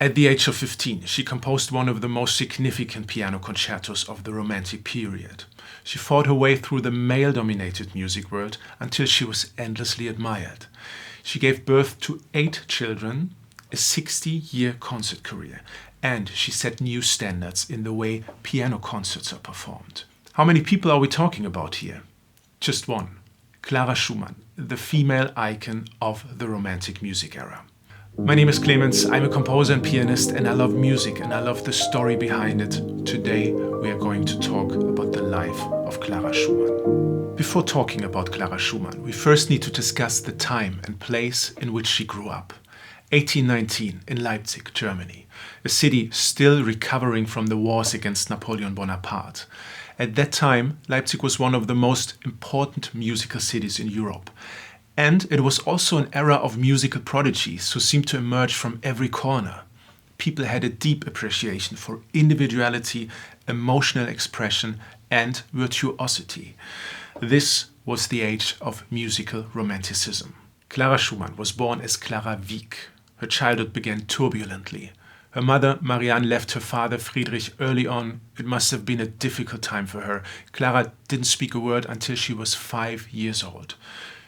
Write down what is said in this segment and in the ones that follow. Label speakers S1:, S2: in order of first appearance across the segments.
S1: At the age of 15, she composed one of the most significant piano concertos of the Romantic period. She fought her way through the male-dominated music world until she was endlessly admired. She gave birth to 8 children, a 60-year concert career, and she set new standards in the way piano concerts are performed. How many people are we talking about here? Just one. Clara Schumann, the female icon of the Romantic music era. My name is Clemens, I'm a composer and pianist, and I love music and I love the story behind it. Today we are going to talk about the life of Clara Schumann. Before talking about Clara Schumann, we first need to discuss the time and place in which she grew up. 1819 in Leipzig, Germany, a city still recovering from the wars against Napoleon Bonaparte. At that time, Leipzig was one of the most important musical cities in Europe. And it was also an era of musical prodigies who seemed to emerge from every corner. People had a deep appreciation for individuality, emotional expression, and virtuosity. This was the age of musical romanticism. Clara Schumann was born as Clara Wieck. Her childhood began turbulently. Her mother, Marianne, left her father, Friedrich, early on. It must have been a difficult time for her. Clara didn't speak a word until she was 5 years old.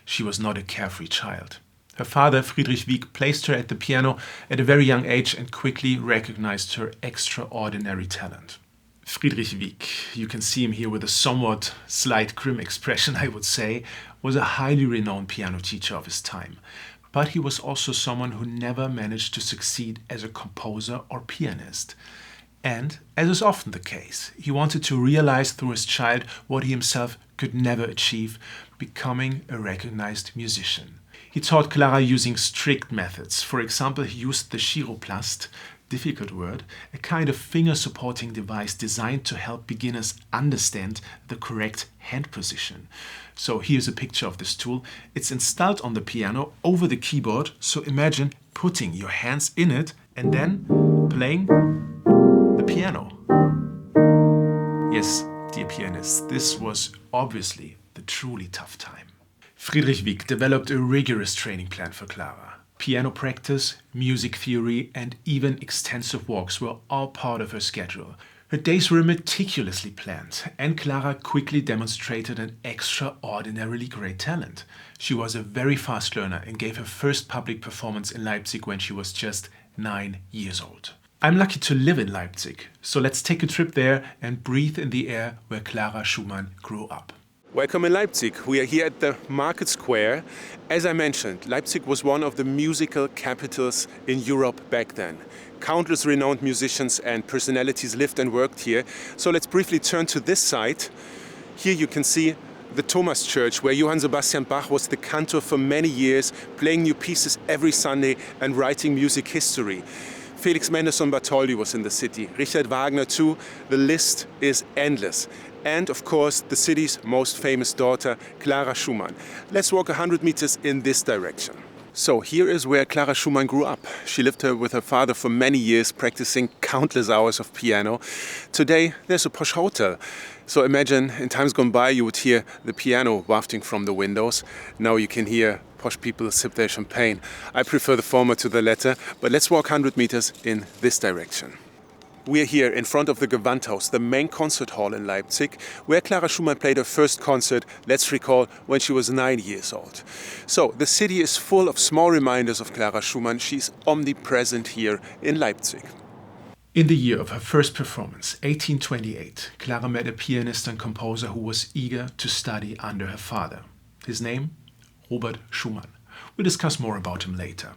S1: She was not a carefree child. Her father, Friedrich Wieck, placed her at the piano at a very young age and quickly recognized her extraordinary talent. Friedrich Wieck, you can see him here with a somewhat slight grim expression, I would say, was a highly renowned piano teacher of his time. But he was also someone who never managed to succeed as a composer or pianist. And, as is often the case, he wanted to realize through his child what he himself could never achieve, becoming a recognized musician. He taught Clara using strict methods. For example, he used the chiroplast, difficult word, a kind of finger-supporting device designed to help beginners understand the correct hand position. So here's a picture of this tool. It's installed on the piano over the keyboard, so imagine putting your hands in it and then playing the piano. Yes, dear pianists, this was obviously the truly tough time. Friedrich Wieck developed a rigorous training plan for Clara. Piano practice, music theory, and even extensive walks were all part of her schedule. Her days were meticulously planned, and Clara quickly demonstrated an extraordinarily great talent. She was a very fast learner and gave her first public performance in Leipzig when she was just 9 years old. I'm lucky to live in Leipzig, so let's take a trip there and breathe in the air where Clara Schumann grew up. Welcome in Leipzig. We are here at the Market Square. As I mentioned, Leipzig was one of the musical capitals in Europe back then. Countless renowned musicians and personalities lived and worked here. So let's briefly turn to this side. Here you can see the Thomas Church, where Johann Sebastian Bach was the cantor for many years, playing new pieces every Sunday and writing music history. Felix Mendelssohn Bartholdy was in the city, Richard Wagner too. The list is endless. And of course, the city's most famous daughter, Clara Schumann. Let's walk 100 meters in this direction. So here is where Clara Schumann grew up. She lived here with her father for many years, practicing countless hours of piano. Today, there's a posh hotel. So imagine, in times gone by, you would hear the piano wafting from the windows. Now you can hear posh people sip their champagne. I prefer the former to the latter, but let's walk 100 meters in this direction. We are here in front of the Gewandhaus, the main concert hall in Leipzig, where Clara Schumann played her first concert, let's recall, when she was 9 years old. So the city is full of small reminders of Clara Schumann. She's omnipresent here in Leipzig. In the year of her first performance, 1828, Clara met a pianist and composer who was eager to study under her father. His name? Robert Schumann. We'll discuss more about him later.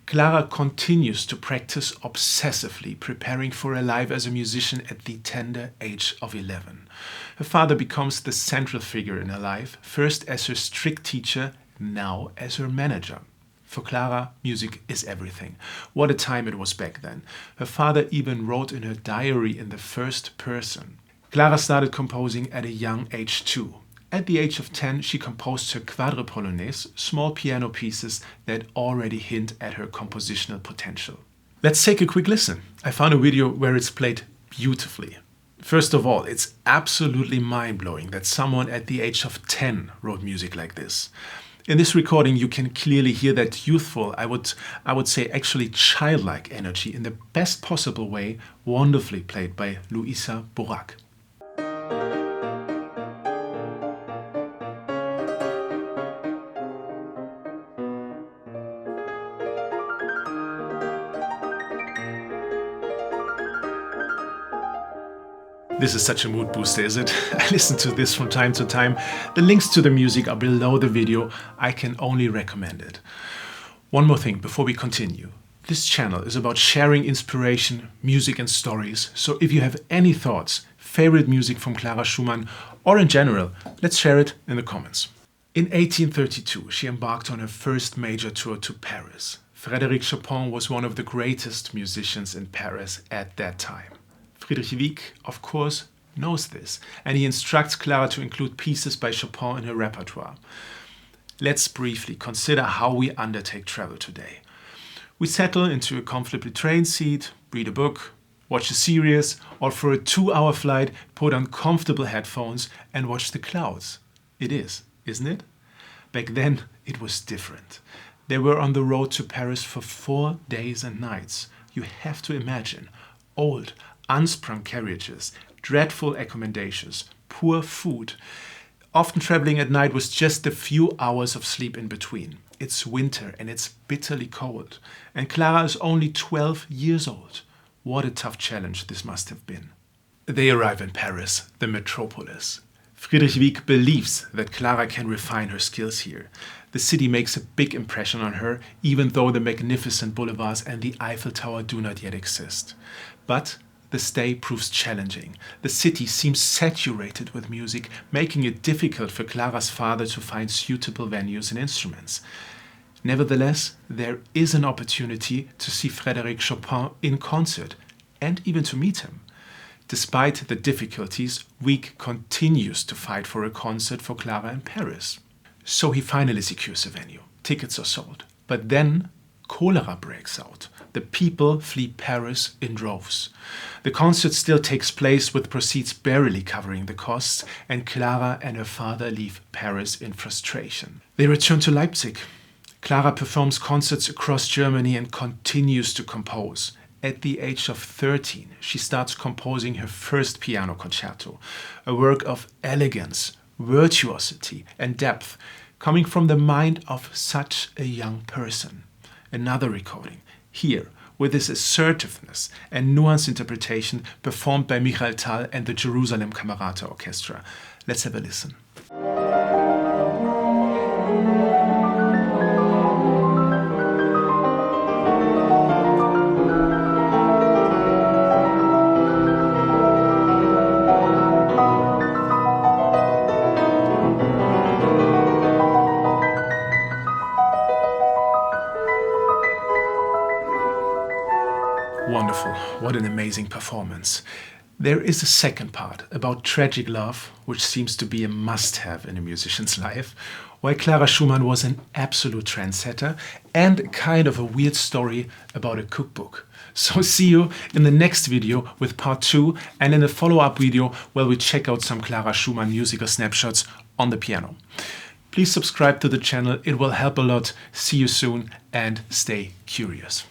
S1: Clara continues to practice obsessively, preparing for her life as a musician at the tender age of 11. Her father becomes the central figure in her life, first as her strict teacher, now as her manager. For Clara, music is everything. What a time it was back then. Her father even wrote in her diary in the first person. Clara started composing at a young age too. At the age of 10, she composed her Quadripolonaise, small piano pieces that already hint at her compositional potential. Let's take a quick listen. I found a video where it's played beautifully. First of all, it's absolutely mind-blowing that someone at the age of 10 wrote music like this. In this recording, you can clearly hear that youthful, I would say actually childlike energy in the best possible way, wonderfully played by Luisa Borac. This is such a mood booster, is it? I listen to this from time to time. The links to the music are below the video. I can only recommend it. One more thing before we continue. This channel is about sharing inspiration, music and stories. So if you have any thoughts, favorite music from Clara Schumann, or in general, let's share it in the comments. In 1832, she embarked on her first major tour to Paris. Friedrich Chopin was one of the greatest musicians in Paris at that time. Friedrich Wieck, of course, knows this, and he instructs Clara to include pieces by Chopin in her repertoire. Let's briefly consider how we undertake travel today. We settle into a comfortable train seat, read a book, watch a series, or for a 2-hour flight, put on comfortable headphones and watch the clouds. It is, isn't it? Back then, it was different. They were on the road to Paris for 4 days and nights. You have to imagine, old, unsprung carriages, dreadful accommodations, poor food. Often traveling at night with just a few hours of sleep in between. It's winter and it's bitterly cold. And Clara is only 12 years old. What a tough challenge this must have been. They arrive in Paris, the metropolis. Friedrich Wieck believes that Clara can refine her skills here. The city makes a big impression on her, even though the magnificent boulevards and the Eiffel Tower do not yet exist. But the stay proves challenging. The city seems saturated with music, making it difficult for Clara's father to find suitable venues and instruments. Nevertheless, there is an opportunity to see Frédéric Chopin in concert and even to meet him. Despite the difficulties, Wieck continues to fight for a concert for Clara in Paris. So he finally secures a venue. Tickets are sold. But then cholera breaks out. The people flee Paris in droves. The concert still takes place with proceeds barely covering the costs, and Clara and her father leave Paris in frustration. They return to Leipzig. Clara performs concerts across Germany and continues to compose. At the age of 13, she starts composing her first piano concerto, a work of elegance, virtuosity, and depth, coming from the mind of such a young person. Another recording, here, with his assertiveness and nuanced interpretation performed by Michael Tal and the Jerusalem Camerata Orchestra. Let's have a listen. Wonderful. What an amazing performance. There is a second part about tragic love, which seems to be a must-have in a musician's life, while Clara Schumann was an absolute trendsetter, and kind of a weird story about a cookbook. So see you in the next video with part 2 and in a follow-up video where we check out some Clara Schumann musical snapshots on the piano. Please subscribe to the channel, it will help a lot. See you soon and stay curious.